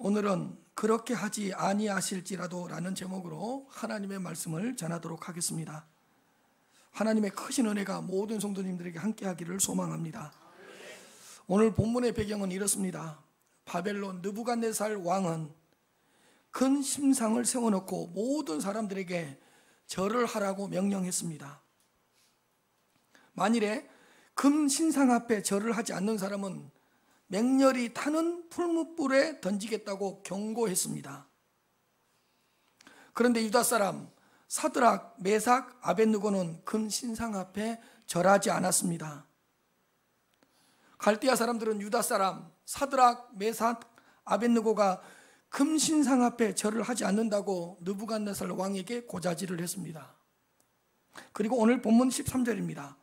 오늘은 그렇게 하지 아니하실지라도 라는 제목으로 하나님의 말씀을 전하도록 하겠습니다. 하나님의 크신 은혜가 모든 성도님들에게 함께하기를 소망합니다. 오늘 본문의 배경은 이렇습니다. 바벨론 느부갓네살 왕은 큰 심상을 세워놓고 모든 사람들에게 절을 하라고 명령했습니다. 만일에 금 신상 앞에 절을 하지 않는 사람은 맹렬히 타는 풀무불에 던지겠다고 경고했습니다. 그런데 유다 사람 사드락, 메삭, 아벳느고는 금 신상 앞에 절하지 않았습니다. 갈대아 사람들은 유다 사람 사드락, 메삭, 아벳느고가 금 신상 앞에 절을 하지 않는다고 느부갓네살 왕에게 고자질을 했습니다. 그리고 오늘 본문 13절입니다.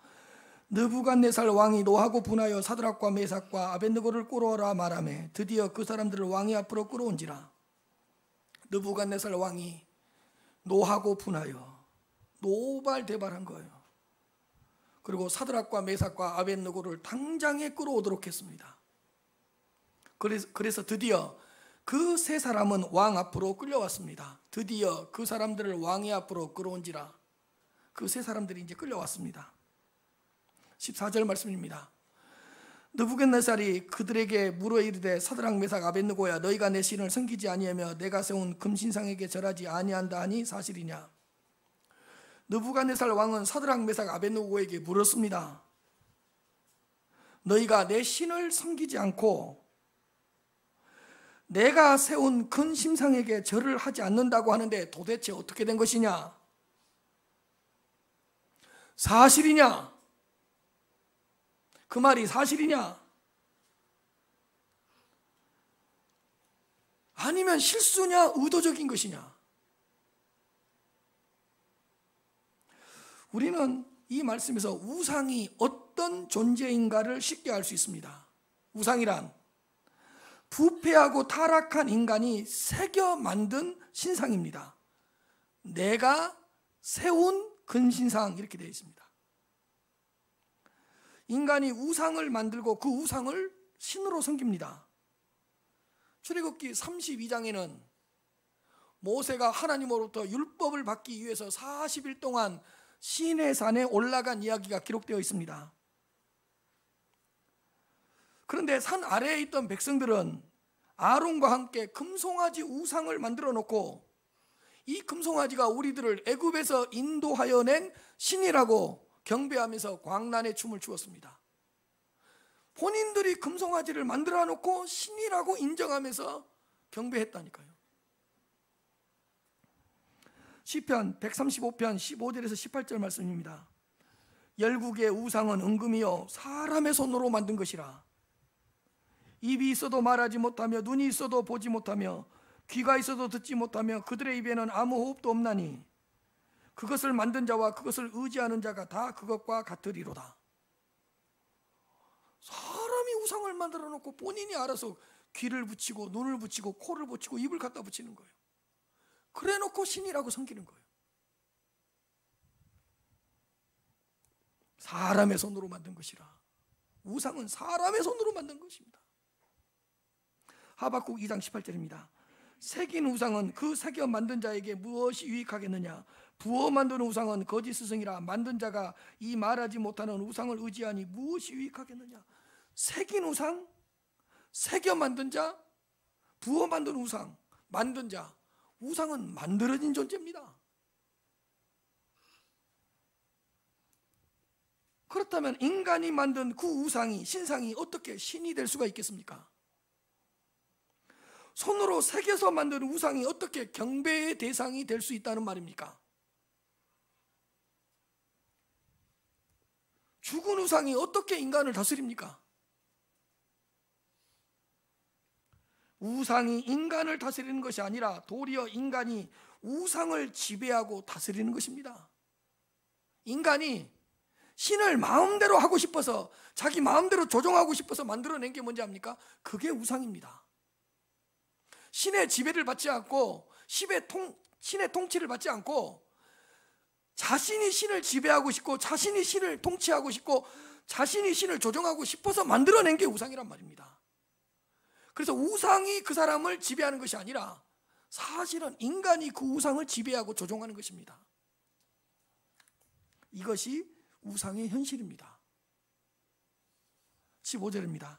느부갓네살 왕이 노하고 분하여 사드락과 메삭과 아벳느고를 끌어오라 말하매 드디어 그 사람들을 왕의 앞으로 끌어온지라. 느부갓네살 왕이 노하고 분하여 노발대발한 거예요. 그리고 사드락과 메삭과 아벳느고를 당장에 끌어오도록 했습니다. 그래서 드디어 그 세 사람은 왕 앞으로 끌려왔습니다. 드디어 그 사람들을 왕의 앞으로 끌어온지라. 그 세 사람들이 이제 끌려왔습니다. 14절 말씀입니다. 느부갓네살이 그들에게 물어 이르되 사드락 메삭 아벳느고야 너희가 내 신을 섬기지 아니하며 내가 세운 금신상에게 절하지 아니한다 하니 사실이냐. 느부갓네살 왕은 사드락 메삭 아벳느고에게 물었습니다. 너희가 내 신을 섬기지 않고 내가 세운 금신상에게 절을 하지 않는다고 하는데 도대체 어떻게 된 것이냐? 사실이냐? 그 말이 사실이냐? 아니면 실수냐? 의도적인 것이냐? 우리는 이 말씀에서 우상이 어떤 존재인가를 쉽게 알 수 있습니다. 우상이란 부패하고 타락한 인간이 새겨 만든 신상입니다. 내가 세운 근신상 이렇게 되어 있습니다. 인간이 우상을 만들고 그 우상을 신으로 섬깁니다. 출애굽기 32장에는 모세가 하나님으로부터 율법을 받기 위해서 40일 동안 시내산에 올라간 이야기가 기록되어 있습니다. 그런데 산 아래에 있던 백성들은 아론과 함께 금송아지 우상을 만들어 놓고 이 금송아지가 우리들을 애굽에서 인도하여 낸 신이라고 경배하면서 광란의 춤을 추었습니다. 본인들이 금송아지를 만들어 놓고 신이라고 인정하면서 경배했다니까요. 시편 135편 15절에서 18절 말씀입니다. 열국의 우상은 은금이요 사람의 손으로 만든 것이라. 입이 있어도 말하지 못하며 눈이 있어도 보지 못하며 귀가 있어도 듣지 못하며 그들의 입에는 아무 호흡도 없나니 그것을 만든 자와 그것을 의지하는 자가 다 그것과 같으리로다. 사람이 우상을 만들어 놓고 본인이 알아서 귀를 붙이고 눈을 붙이고 코를 붙이고 입을 갖다 붙이는 거예요. 그래 놓고 신이라고 섬기는 거예요. 사람의 손으로 만든 것이라. 우상은 사람의 손으로 만든 것입니다. 하박국 2장 18절입니다. 새긴 우상은 그 새겨 만든 자에게 무엇이 유익하겠느냐. 부어 만든 우상은 거짓 스승이라. 만든 자가 이 말하지 못하는 우상을 의지하니 무엇이 유익하겠느냐. 새긴 우상, 새겨 만든 자, 부어 만든 우상, 만든 자. 우상은 만들어진 존재입니다. 그렇다면 인간이 만든 그 우상이, 신상이 어떻게 신이 될 수가 있겠습니까? 손으로 새겨서 만든 우상이 어떻게 경배의 대상이 될 수 있다는 말입니까? 죽은 우상이 어떻게 인간을 다스립니까? 우상이 인간을 다스리는 것이 아니라 도리어 인간이 우상을 지배하고 다스리는 것입니다. 인간이 신을 마음대로 하고 싶어서 자기 마음대로 조종하고 싶어서 만들어낸 게 뭔지 압니까? 그게 우상입니다. 신의 지배를 받지 않고 신의 통치를 받지 않고 자신이 신을 지배하고 싶고 자신이 신을 통치하고 싶고 자신이 신을 조종하고 싶어서 만들어낸 게 우상이란 말입니다. 그래서 우상이 그 사람을 지배하는 것이 아니라 사실은 인간이 그 우상을 지배하고 조종하는 것입니다. 이것이 우상의 현실입니다. 15절입니다.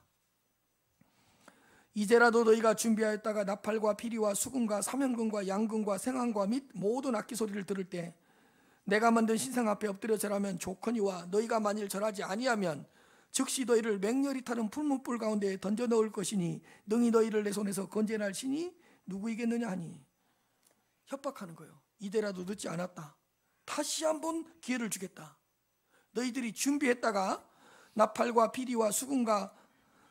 이제라도 너희가 준비하였다가 나팔과 피리와 수금과 사면금과 양금과 생황과 및 모든 악기 소리를 들을 때 내가 만든 신상 앞에 엎드려 절하면 좋거니와 너희가 만일 절하지 아니하면 즉시 너희를 맹렬히 타는 풀무불 가운데 던져 넣을 것이니 능히 너희를 내 손에서 건져낼 신이 누구이겠느냐 하니, 협박하는 거예요. 이제라도 늦지 않았다. 다시 한번 기회를 주겠다. 너희들이 준비했다가 나팔과 피리와 수금과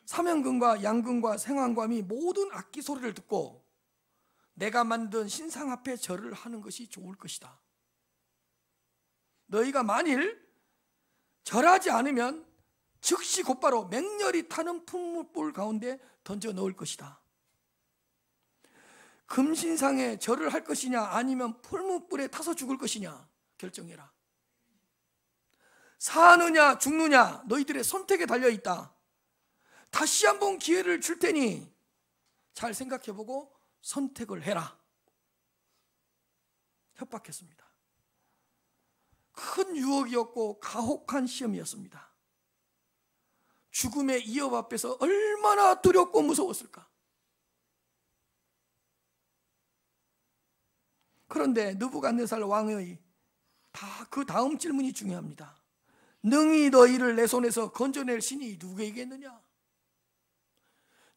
사면금과 양금과 생황과 및 모든 악기 소리를 듣고 내가 만든 신상 앞에 절을 하는 것이 좋을 것이다. 너희가 만일 절하지 않으면 즉시 곧바로 맹렬히 타는 풀무불 가운데 던져 넣을 것이다. 금신상에 절을 할 것이냐 아니면 풀무불에 타서 죽을 것이냐 결정해라. 사느냐 죽느냐 너희들의 선택에 달려있다. 다시 한번 기회를 줄 테니 잘 생각해보고 선택을 해라. 협박했습니다. 큰 유혹이었고 가혹한 시험이었습니다. 죽음의 위협 앞에서 얼마나 두렵고 무서웠을까. 그런데 느부갓네살 왕의 그 다음 질문이 중요합니다. 능히 너희를 내 손에서 건져낼 신이 누구이겠느냐?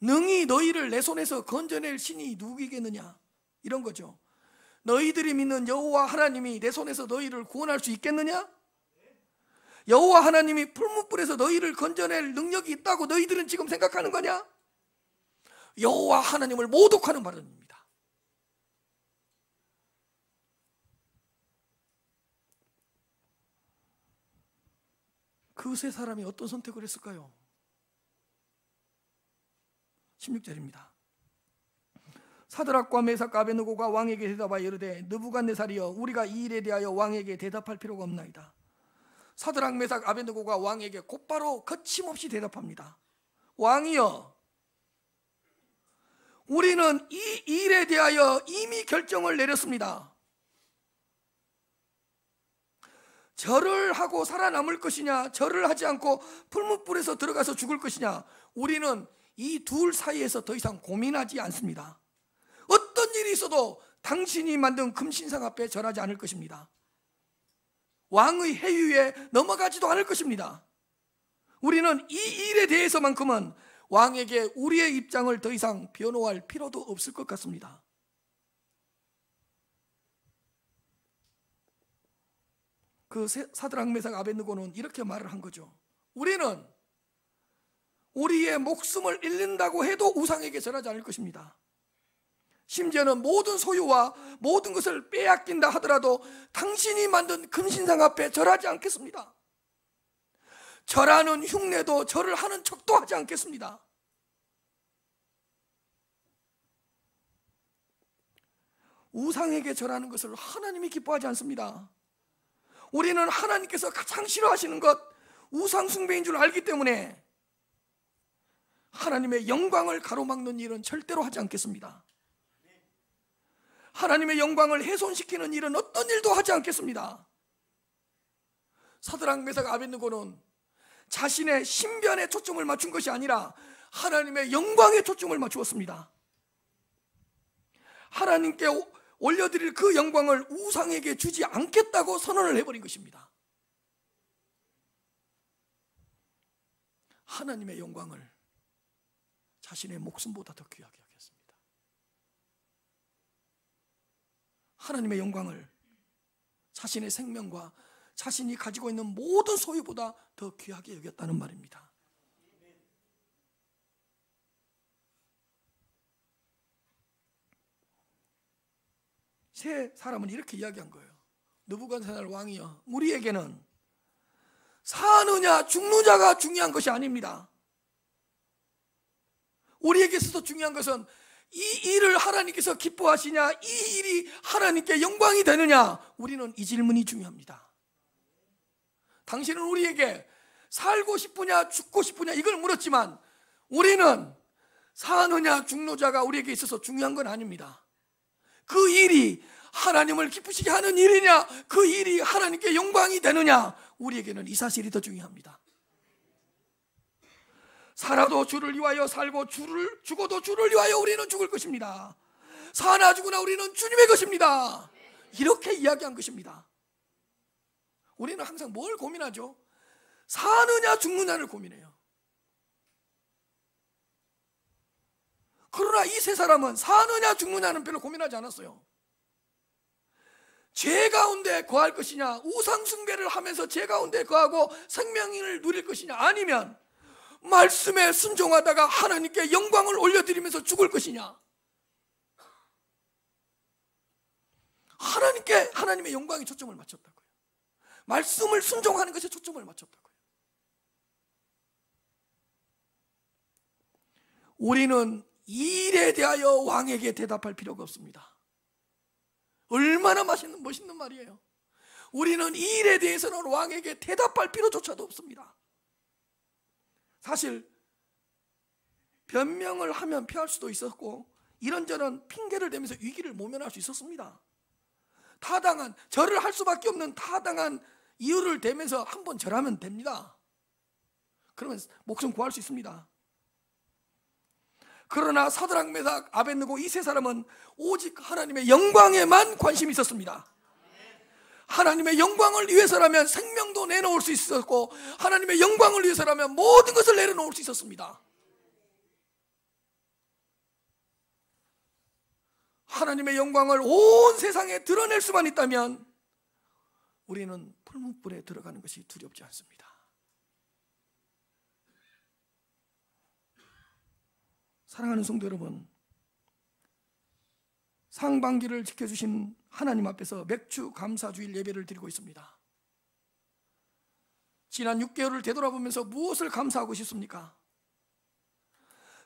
능히 너희를 내 손에서 건져낼 신이 누구이겠느냐? 이런 거죠. 너희들이 믿는 여호와 하나님이 내 손에서 너희를 구원할 수 있겠느냐? 여호와 하나님이 풀무불에서 너희를 건져낼 능력이 있다고 너희들은 지금 생각하는 거냐? 여호와 하나님을 모독하는 발언입니다. 그 세 사람이 어떤 선택을 했을까요? 16절입니다. 사드락과 메삭과 아벳느고가 왕에게 대답하여 이르되 느부갓네살이여 우리가 이 일에 대하여 왕에게 대답할 필요가 없나이다. 사드락 메삭 아벳느고가 왕에게 곧바로 거침없이 대답합니다. 왕이여 우리는 이 일에 대하여 이미 결정을 내렸습니다. 절을 하고 살아남을 것이냐 절을 하지 않고 풀무불에서 들어가서 죽을 것이냐 우리는 이 둘 사이에서 더 이상 고민하지 않습니다. 어떤 일이 있어도 당신이 만든 금신상 앞에 절하지 않을 것입니다. 왕의 해유에 넘어가지도 않을 것입니다. 우리는 이 일에 대해서만큼은 왕에게 우리의 입장을 더 이상 변호할 필요도 없을 것 같습니다. 그 사드락 메삭 아벳느고는 이렇게 말을 한 거죠. 우리는 우리의 목숨을 잃는다고 해도 우상에게 절하지 않을 것입니다. 심지어는 모든 소유와 모든 것을 빼앗긴다 하더라도 당신이 만든 금신상 앞에 절하지 않겠습니다. 절하는 흉내도 절을 하는 척도 하지 않겠습니다. 우상에게 절하는 것을 하나님이 기뻐하지 않습니다. 우리는 하나님께서 가장 싫어하시는 것 우상 숭배인 줄 알기 때문에 하나님의 영광을 가로막는 일은 절대로 하지 않겠습니다. 하나님의 영광을 훼손시키는 일은 어떤 일도 하지 않겠습니다. 사드락 메삭 아벳느고는 자신의 신변에 초점을 맞춘 것이 아니라 하나님의 영광에 초점을 맞추었습니다. 하나님께 올려드릴 그 영광을 우상에게 주지 않겠다고 선언을 해버린 것입니다. 하나님의 영광을 자신의 목숨보다 더 귀하게 여겼습니다. 하나님의 영광을 자신의 생명과 자신이 가지고 있는 모든 소유보다 더 귀하게 여겼다는 말입니다. 세 사람은 이렇게 이야기한 거예요. 느부갓네살 왕이여 우리에게는 사느냐 죽느냐가 중요한 것이 아닙니다. 우리에게 있어서 중요한 것은 이 일을 하나님께서 기뻐하시냐 이 일이 하나님께 영광이 되느냐 우리는 이 질문이 중요합니다. 당신은 우리에게 살고 싶으냐 죽고 싶으냐 이걸 물었지만 우리는 사느냐 죽느냐가 우리에게 있어서 중요한 건 아닙니다. 그 일이 하나님을 기쁘시게 하는 일이냐, 그 일이 하나님께 영광이 되느냐, 우리에게는 이 사실이 더 중요합니다. 살아도 주를 위하여 살고 죽어도 주를 위하여 우리는 죽을 것입니다. 사나 죽으나 우리는 주님의 것입니다. 이렇게 이야기한 것입니다. 우리는 항상 뭘 고민하죠? 사느냐 죽느냐를 고민해요. 그러나 이 세 사람은 사느냐 죽느냐는 별로 고민하지 않았어요. 죄 가운데 거할 것이냐, 우상 숭배를 하면서 죄 가운데 거하고 생명을 누릴 것이냐, 아니면 말씀에 순종하다가 하나님께 영광을 올려드리면서 죽을 것이냐, 하나님의 영광에 초점을 맞췄다고요. 말씀을 순종하는 것에 초점을 맞췄다고요. 우리는 이 일에 대하여 왕에게 대답할 필요가 없습니다. 얼마나 멋있는 말이에요. 우리는 이 일에 대해서는 왕에게 대답할 필요조차도 없습니다. 사실 변명을 하면 피할 수도 있었고 이런저런 핑계를 대면서 위기를 모면할 수 있었습니다. 절을 할 수밖에 없는 타당한 이유를 대면서 한번 절하면 됩니다. 그러면 목숨 구할 수 있습니다. 그러나 사드락, 메삭, 아벳느고 이 세 사람은 오직 하나님의 영광에만 관심이 있었습니다. 하나님의 영광을 위해서라면 생명도 내놓을 수 있었고, 하나님의 영광을 위해서라면 모든 것을 내려놓을 수 있었습니다. 하나님의 영광을 온 세상에 드러낼 수만 있다면 우리는 풀무불에 들어가는 것이 두렵지 않습니다. 사랑하는 성도 여러분, 상반기를 지켜주신 하나님 앞에서 맥주 감사주일 예배를 드리고 있습니다. 지난 6개월을 되돌아보면서 무엇을 감사하고 싶습니까?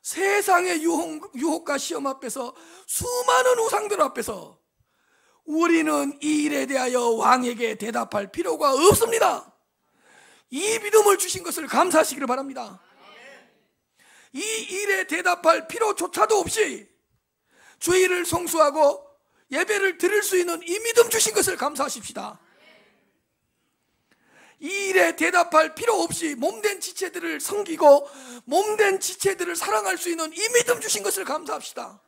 세상의 유혹과 시험 앞에서, 수많은 우상들 앞에서 우리는 이 일에 대하여 왕에게 대답할 필요가 없습니다. 이 믿음을 주신 것을 감사하시기를 바랍니다. 이 일에 대답할 필요조차도 없이 주일을 성수하고 예배를 드릴 수 있는 이 믿음 주신 것을 감사하십시다. 이 일에 대답할 필요 없이 몸된 지체들을 섬기고 몸된 지체들을 사랑할 수 있는 이 믿음 주신 것을 감사합시다.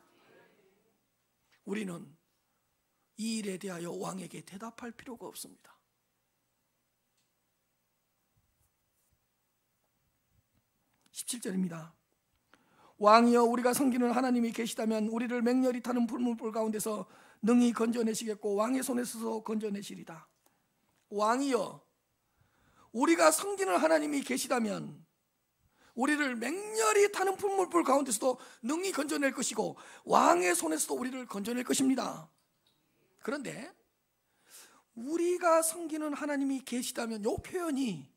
우리는 이 일에 대하여 왕에게 대답할 필요가 없습니다. (17절입니다) 왕이여, 우리가 섬기는 하나님이 계시다면 우리를 맹렬히 타는 불문불 가운데서 능히 건져내시겠고 왕의 손에서 건져내시리다. 왕이여, 우리가 섬기는 하나님이 계시다면 우리를 맹렬히 타는 불문불 가운데서도 능히 건져낼 것이고 왕의 손에서도 우리를 건져낼 것입니다. 그런데 우리가 섬기는 하나님이 계시다면, 이 표현이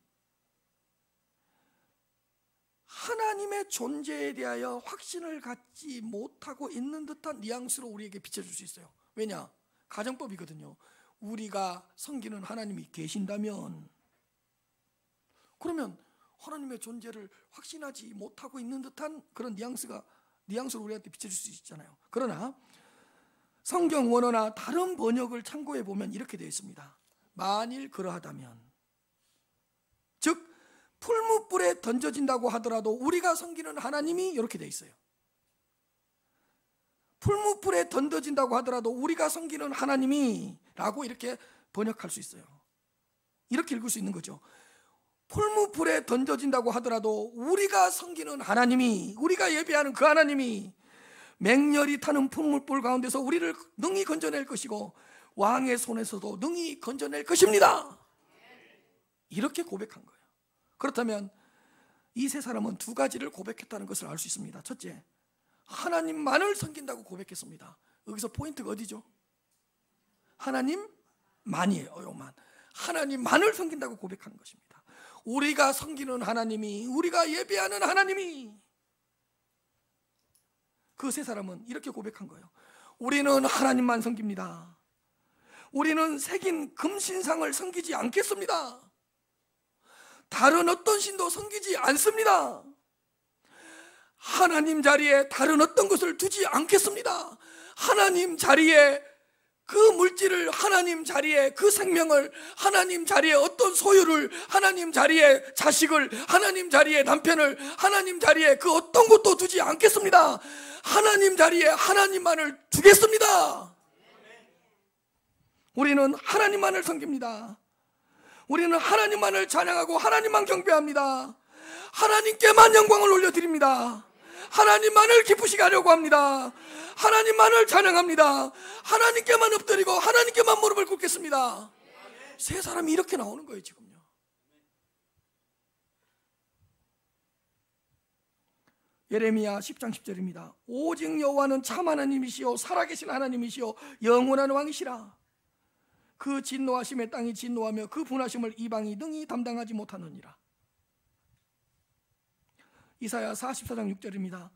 하나님의 존재에 대하여 확신을 갖지 못하고 있는 듯한 뉘앙스로 우리에게 비춰줄 수 있어요. 왜냐? 가정법이거든요. 우리가 섬기는 하나님이 계신다면, 그러면 하나님의 존재를 확신하지 못하고 있는 듯한 그런 뉘앙스로 우리한테 비춰줄 수 있잖아요. 그러나 성경 원어나 다른 번역을 참고해 보면 이렇게 되어 있습니다. 만일 그러하다면, 즉 풀무불에 던져진다고 하더라도 우리가 섬기는 하나님이, 이렇게 되어 있어요. 풀무불에 던져진다고 하더라도 우리가 섬기는 하나님이 라고 이렇게 번역할 수 있어요. 이렇게 읽을 수 있는 거죠. 풀무불에 던져진다고 하더라도 우리가 섬기는 하나님이, 우리가 예배하는 그 하나님이 맹렬히 타는 풀무불 가운데서 우리를 능히 건져낼 것이고 왕의 손에서도 능히 건져낼 것입니다. 이렇게 고백한 거예요. 그렇다면 이 세 사람은 두 가지를 고백했다는 것을 알 수 있습니다. 첫째, 하나님만을 섬긴다고 고백했습니다. 여기서 포인트가 어디죠? 하나님만이에요. 요만. 하나님만을 섬긴다고 고백하는 것입니다. 우리가 섬기는 하나님이, 우리가 예배하는 하나님이, 그 세 사람은 이렇게 고백한 거예요. 우리는 하나님만 섬깁니다. 우리는 새긴 금신상을 섬기지 않겠습니다. 다른 어떤 신도 섬기지 않습니다. 하나님 자리에 다른 어떤 것을 두지 않겠습니다. 하나님 자리에 그 물질을, 하나님 자리에 그 생명을, 하나님 자리에 어떤 소유를, 하나님 자리에 자식을, 하나님 자리에 남편을, 하나님 자리에 그 어떤 것도 두지 않겠습니다. 하나님 자리에 하나님만을 두겠습니다. 우리는 하나님만을 섬깁니다. 우리는 하나님만을 찬양하고 하나님만 경배합니다. 하나님께만 영광을 올려드립니다. 하나님만을 기쁘시게 하려고 합니다. 하나님만을 찬양합니다. 하나님께만 엎드리고 하나님께만 무릎을 꿇겠습니다. 세 사람이 이렇게 나오는 거예요 지금요. 예레미야 10장 10절입니다. 오직 여호와는 참 하나님이시요 살아계신 하나님이시요 영원한 왕이시라. 그 진노하심에 땅이 진노하며 그 분하심을 이방이 능히 담당하지 못하느니라. 이사야 44장 6절입니다.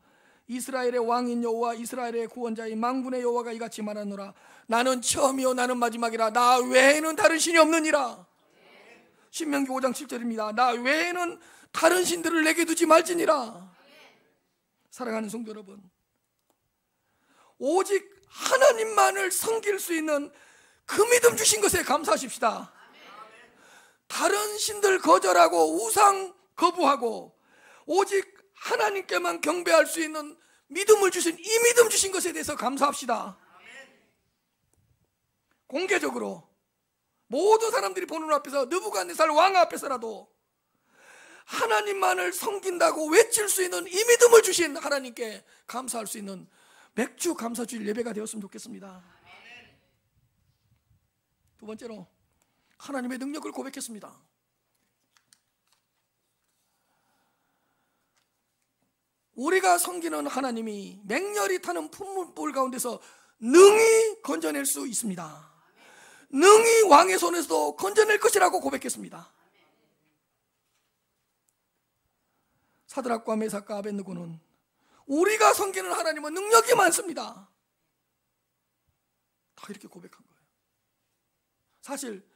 이스라엘의 왕인 여호와 이스라엘의 구원자인 만군의 여호와가 이같이 말하노라. 나는 처음이요 나는 마지막이라. 나 외에는 다른 신이 없느니라. 신명기 5장 7절입니다. 나 외에는 다른 신들을 내게 두지 말지니라. 사랑하는 성도 여러분, 오직 하나님만을 섬길 수 있는 그 믿음 주신 것에 감사하십시다. 다른 신들 거절하고 우상 거부하고 오직 하나님께만 경배할 수 있는 믿음을 주신 이 믿음 주신 것에 대해서 감사합시다. 공개적으로 모든 사람들이 보는 앞에서, 느부갓네살 왕 앞에서라도 하나님만을 섬긴다고 외칠 수 있는 이 믿음을 주신 하나님께 감사할 수 있는 맥주 감사주일 예배가 되었으면 좋겠습니다. 두 번째로 하나님의 능력을 고백했습니다. 우리가 섬기는 하나님이 맹렬히 타는 풍문불 가운데서 능히 건져낼 수 있습니다. 능히 왕의 손에서도 건져낼 것이라고 고백했습니다. 사드락과 메삭과 아벳느고는 우리가 섬기는 하나님은 능력이 많습니다. 다 이렇게 고백한 거예요. 사실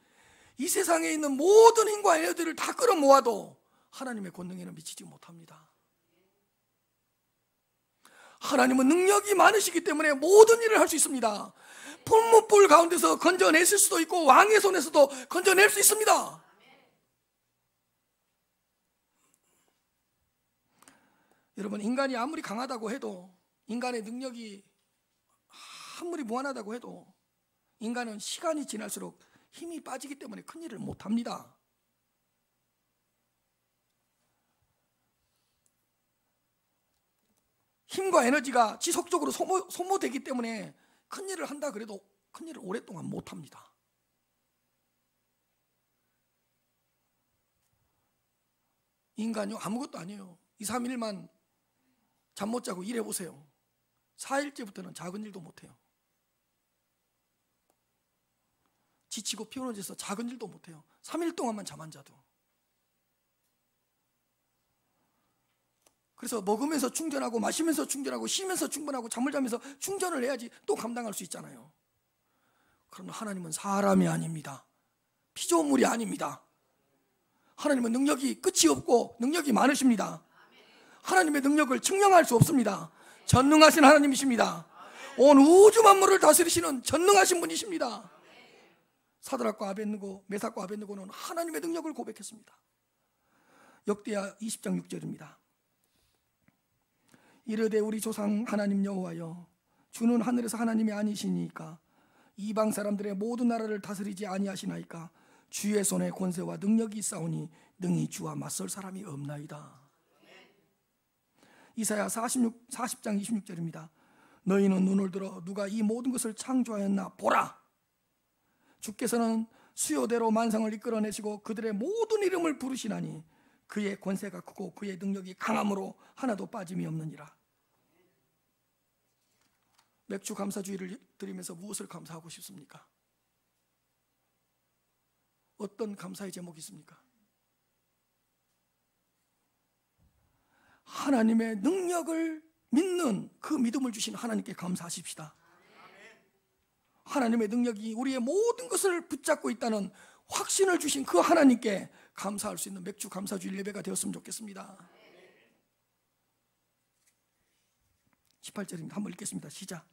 이 세상에 있는 모든 힘과 에너지를 다 끌어모아도 하나님의 권능에는 미치지 못합니다. 하나님은 능력이 많으시기 때문에 모든 일을 할 수 있습니다. 풍문불 가운데서 건져냈을 수도 있고 왕의 손에서도 건져낼 수 있습니다. 여러분, 인간이 아무리 강하다고 해도, 인간의 능력이 아무리 무한하다고 해도 인간은 시간이 지날수록 힘이 빠지기 때문에 큰 일을 못합니다. 힘과 에너지가 지속적으로 소모되기 때문에 큰 일을 한다 그래도 큰 일을 오랫동안 못합니다. 인간이 아무것도 아니에요. 2, 3일만 잠 못 자고 일해보세요. 4일째부터는 작은 일도 못해요. 지치고 피곤해져서 작은 일도 못해요. 3일 동안만 잠 안 자도. 그래서 먹으면서 충전하고 마시면서 충전하고 쉬면서 충분하고 잠을 자면서 충전을 해야지 또 감당할 수 있잖아요. 그러나 하나님은 사람이 아닙니다. 피조물이 아닙니다. 하나님은 능력이 끝이 없고 능력이 많으십니다. 하나님의 능력을 측량할 수 없습니다. 전능하신 하나님이십니다. 온 우주 만물을 다스리시는 전능하신 분이십니다. 사드락과 아벳느고, 메삭과 아벳느고는 하나님의 능력을 고백했습니다. 역대하 20장 6절입니다. 이르되 우리 조상 하나님 여호와여, 주는 하늘에서 하나님이 아니시니까 이방 사람들의 모든 나라를 다스리지 아니하시나이까. 주의 손에 권세와 능력이 있사오니 능히 주와 맞설 사람이 없나이다. 이사야 40장 26절입니다. 너희는 눈을 들어 누가 이 모든 것을 창조하였나 보라. 주께서는 수요대로 만상을 이끌어내시고 그들의 모든 이름을 부르시나니 그의 권세가 크고 그의 능력이 강함으로 하나도 빠짐이 없느니라. 맥주 감사주의를 드리면서 무엇을 감사하고 싶습니까? 어떤 감사의 제목이 있습니까? 하나님의 능력을 믿는 그 믿음을 주신 하나님께 감사하십시다. 하나님의 능력이 우리의 모든 것을 붙잡고 있다는 확신을 주신 그 하나님께 감사할 수 있는 맥주 감사주일 예배가 되었으면 좋겠습니다. 18절입니다. 한번 읽겠습니다. 시작.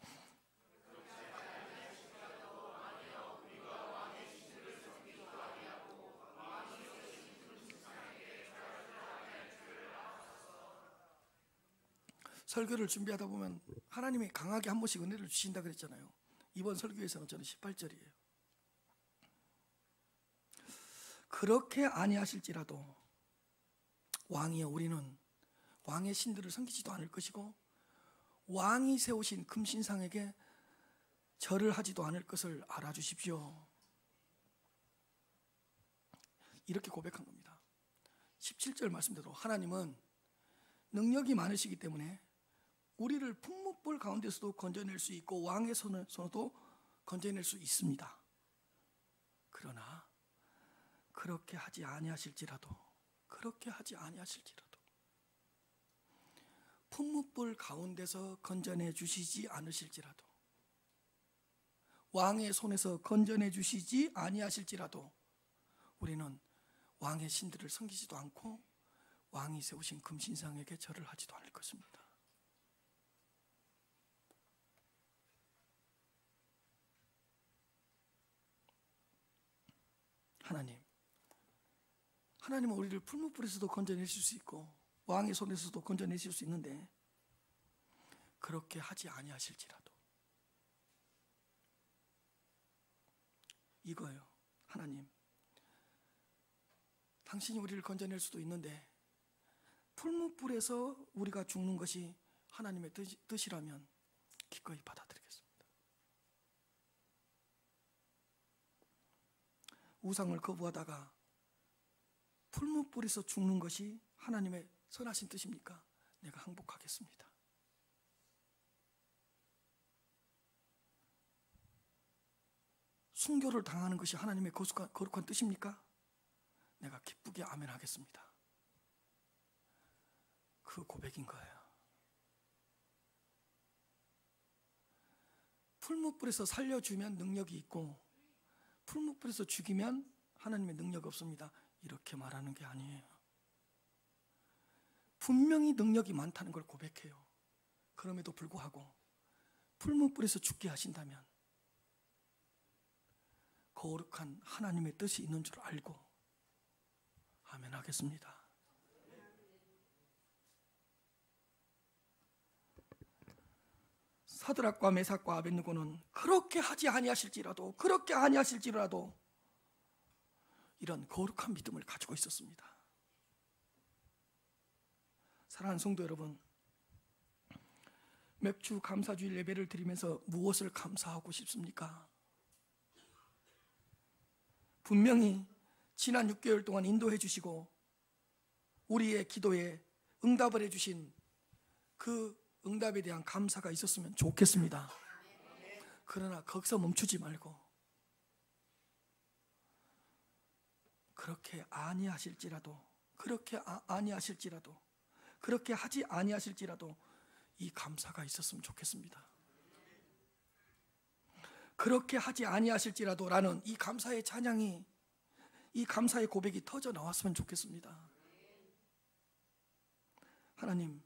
설교를 준비하다 보면 하나님이 강하게 한 번씩 은혜를 주신다 그랬잖아요. 이번 설교에서는 저는 18절이에요. 그렇게 아니하실지라도 왕이여 우리는 왕의 신들을 섬기지도 않을 것이고 왕이 세우신 금신상에게 절을 하지도 않을 것을 알아주십시오. 이렇게 고백한 겁니다. 17절 말씀대로 하나님은 능력이 많으시기 때문에 우리를 풍문불 가운데서도 건져낼 수 있고 왕의 손에서도 건져낼 수 있습니다. 그러나 그렇게 하지 아니하실지라도 풍문불 가운데서 건져내 주시지 않으실지라도 왕의 손에서 건져내 주시지 아니하실지라도 우리는 왕의 신들을 섬기지도 않고 왕이 세우신 금신상에게 절을 하지도 않을 것입니다. 하나님은 우리를 풀무불에서도 건져내실 수 있고 왕의 손에서도 건져내실 수 있는데 그렇게 하지 아니하실지라도 이거예요. 하나님, 당신이 우리를 건져낼 수도 있는데 풀무불에서 우리가 죽는 것이 하나님의 뜻이라면 기꺼이 받아들이겠습니다. 우상을 거부하다가 풀무불에서 죽는 것이 하나님의 선하신 뜻입니까? 내가 항복하겠습니다. 순교를 당하는 것이 하나님의 거룩한 뜻입니까? 내가 기쁘게 아멘하겠습니다. 그 고백인 거예요. 풀무불에서 살려주면 능력이 있고 풀무불에서 죽이면 하나님의 능력이 없습니다. 이렇게 말하는 게 아니에요. 분명히 능력이 많다는 걸 고백해요. 그럼에도 불구하고 풀무불에서 죽게 하신다면 거룩한 하나님의 뜻이 있는 줄 알고 아멘 하겠습니다. 사드락과 메삭과 아벳느고는 그렇게 하지 아니하실지라도 이런 거룩한 믿음을 가지고 있었습니다. 사랑하는 성도 여러분, 맥주 감사주일 예배를 드리면서 무엇을 감사하고 싶습니까? 분명히 지난 6개월 동안 인도해 주시고 우리의 기도에 응답을 해주신 그 응답에 대한 감사가 있었으면 좋겠습니다. 그러나 거기서 멈추지 말고 그렇게 하지 아니하실지라도 이 감사가 있었으면 좋겠습니다. 그렇게 하지 아니하실지라도 라는 이 감사의 찬양이, 이 감사의 고백이 터져 나왔으면 좋겠습니다. 하나님,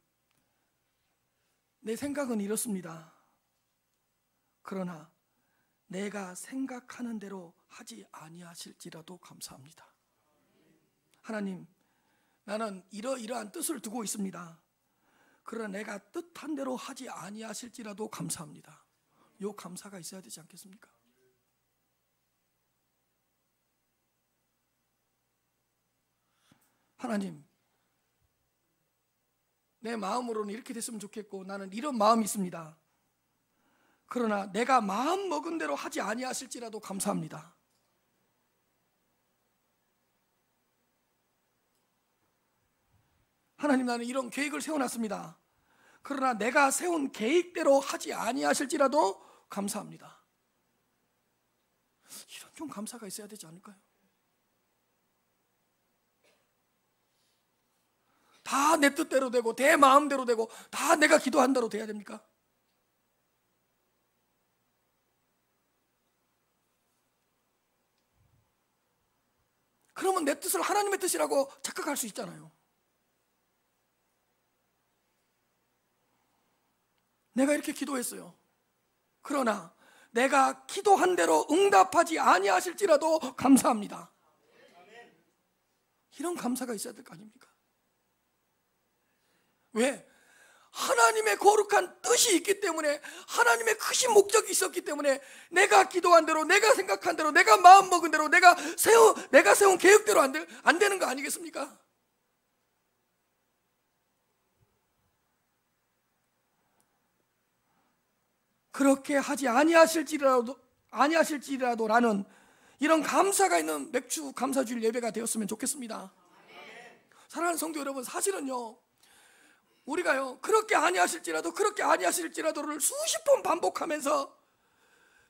내 생각은 이렇습니다. 그러나 내가 생각하는 대로 하지 아니하실지라도 감사합니다. 하나님, 나는 이러이러한 뜻을 두고 있습니다. 그러나 내가 뜻한 대로 하지 아니하실지라도 감사합니다. 요 감사가 있어야 되지 않겠습니까? 하나님, 내 마음으로는 이렇게 됐으면 좋겠고 나는 이런 마음이 있습니다. 그러나 내가 마음 먹은 대로 하지 아니하실지라도 감사합니다. 하나님, 나는 이런 계획을 세워놨습니다. 그러나 내가 세운 계획대로 하지 아니하실지라도 감사합니다. 이런 좀 감사가 있어야 되지 않을까요? 다 내 뜻대로 되고 내 마음대로 되고 다 내가 기도한 대로 돼야 됩니까? 그러면 내 뜻을 하나님의 뜻이라고 착각할 수 있잖아요. 내가 이렇게 기도했어요. 그러나 내가 기도한 대로 응답하지 아니하실지라도 감사합니다. 이런 감사가 있어야 될 거 아닙니까? 왜? 하나님의 거룩한 뜻이 있기 때문에, 하나님의 크신 목적이 있었기 때문에 내가 기도한 대로, 내가 생각한 대로, 내가 마음먹은 대로, 내가 세운 계획대로 안 되는 거 아니겠습니까? 그렇게 하지 아니하실지라도라는 이런 감사가 있는 맥주 감사주일 예배가 되었으면 좋겠습니다. 사랑하는 성도 여러분, 사실은요, 우리가요, 그렇게 아니하실지라도를 수십 번 반복하면서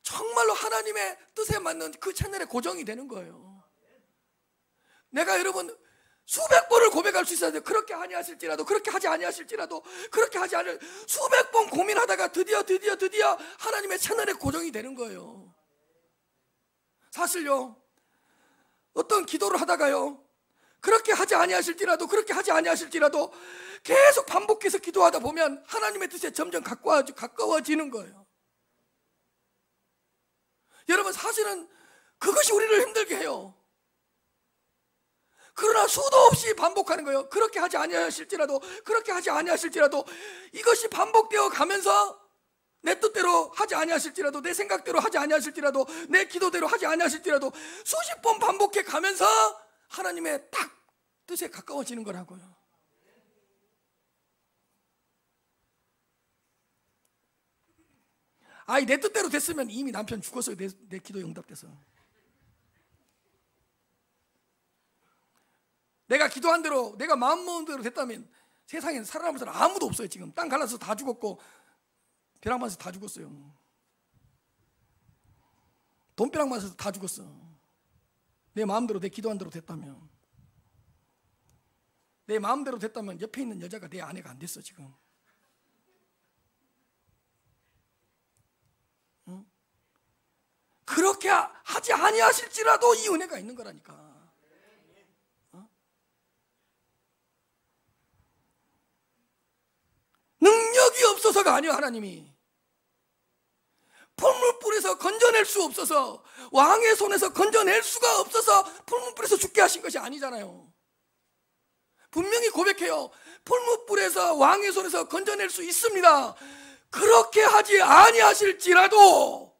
정말로 하나님의 뜻에 맞는 그 채널에 고정이 되는 거예요. 내가 여러분 수백 번을 고백할 수 있어야 돼요. 그렇게 아니하실지라도, 그렇게 하지 아니하실지라도, 그렇게 하지 않을, 수백 번 고민하다가 드디어 하나님의 채널에 고정이 되는 거예요. 사실요, 어떤 기도를 하다가요, 그렇게 하지 아니하실지라도, 그렇게 하지 아니하실지라도 계속 반복해서 기도하다 보면 하나님의 뜻에 점점 가까워지는 거예요. 여러분, 사실은 그것이 우리를 힘들게 해요. 그러나 수도 없이 반복하는 거예요. 그렇게 하지 아니하실지라도, 그렇게 하지 아니하실지라도, 이것이 반복되어 가면서 내 뜻대로 하지 아니하실지라도, 내 생각대로 하지 아니하실지라도, 내 기도대로 하지 아니하실지라도 수십 번 반복해 가면서 하나님의 딱 뜻에 가까워지는 거라고요. 아이, 내 뜻대로 됐으면 이미 남편 죽었어요. 내 기도 응답돼서. 내가 기도한 대로, 내가 마음먹은 대로 됐다면 세상에 살아남을 사람 아무도 없어요. 지금 땅 갈라서 다 죽었고 벼락 맞아서 다 죽었어요. 돈벼락 맞아서 다 죽었어. 내 마음대로, 내 기도한 대로 됐다면, 내 마음대로 됐다면 옆에 있는 여자가 내 아내가 안 됐어 지금. 응? 그렇게 하지 아니하실지라도 이 은혜가 있는 거라니까. 능력이 없어서가 아니에요. 하나님이 풀무불에서 건져낼 수 없어서, 왕의 손에서 건져낼 수가 없어서 풀무불에서 죽게 하신 것이 아니잖아요. 분명히 고백해요. 풀무불에서, 왕의 손에서 건져낼 수 있습니다. 그렇게 하지 아니하실지라도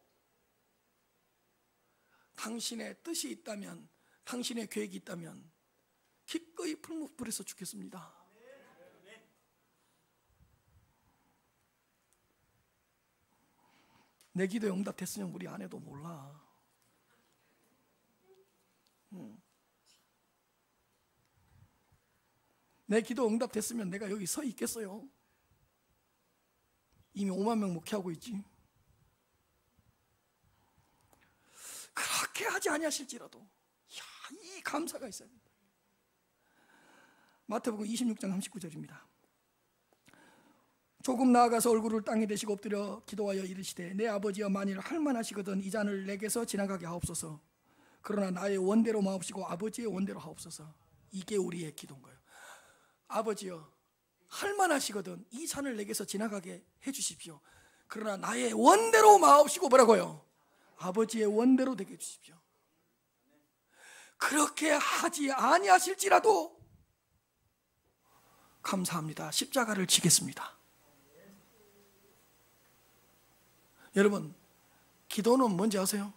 당신의 뜻이 있다면, 당신의 계획이 있다면 기꺼이 풀무불에서 죽겠습니다. 내 기도에 응답됐으면 우리 아내도 몰라. 내 기도 응답됐으면 내가 여기 서 있겠어요? 이미 5만 명 목회하고 있지. 그렇게 하지 아니하실지라도, 이 감사가 있어야 된다. 마태복음 26장 39절입니다. 조금 나아가서 얼굴을 땅에 대시고 엎드려 기도하여 이르시되, 내 아버지여, 만일 할만하시거든 이 잔을 내게서 지나가게 하옵소서. 그러나 나의 원대로 마옵시고 아버지의 원대로 하옵소서. 이게 우리의 기도인 거예요. 아버지여, 할만하시거든 이 잔을 내게서 지나가게 해주십시오. 그러나 나의 원대로 마옵시고, 뭐라고요? 아버지의 원대로 되게 해주십시오. 그렇게 하지 아니하실지라도 감사합니다. 십자가를 지겠습니다. 여러분, 기도는 뭔지 아세요?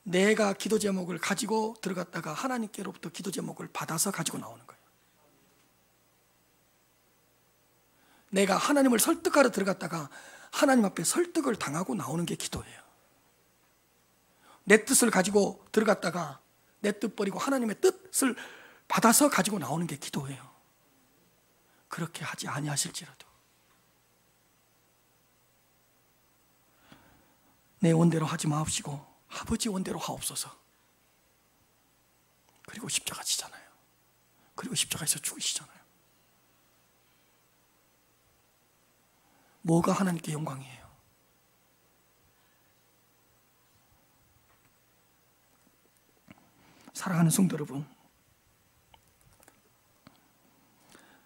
내가 기도 제목을 가지고 들어갔다가 하나님께로부터 기도 제목을 받아서 가지고 나오는 거예요. 내가 하나님을 설득하러 들어갔다가 하나님 앞에 설득을 당하고 나오는 게 기도예요. 내 뜻을 가지고 들어갔다가 내 뜻 버리고 하나님의 뜻을 받아서 가지고 나오는 게 기도예요. 그렇게 하지 아니하실지라도 내 원대로 하지 마옵시고 아버지 원대로 하옵소서. 그리고 십자가 지잖아요. 그리고 십자가에서 죽으시잖아요. 뭐가 하나님께 영광이에요? 사랑하는 성도 여러분,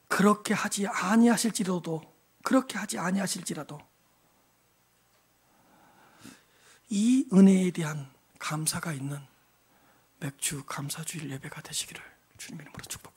그렇게 하지 아니하실지라도 그렇게 하지 아니하실지라도 이 은혜에 대한 감사가 있는 맥주 감사주일 예배가 되시기를 주님 이름으로 축복합니다.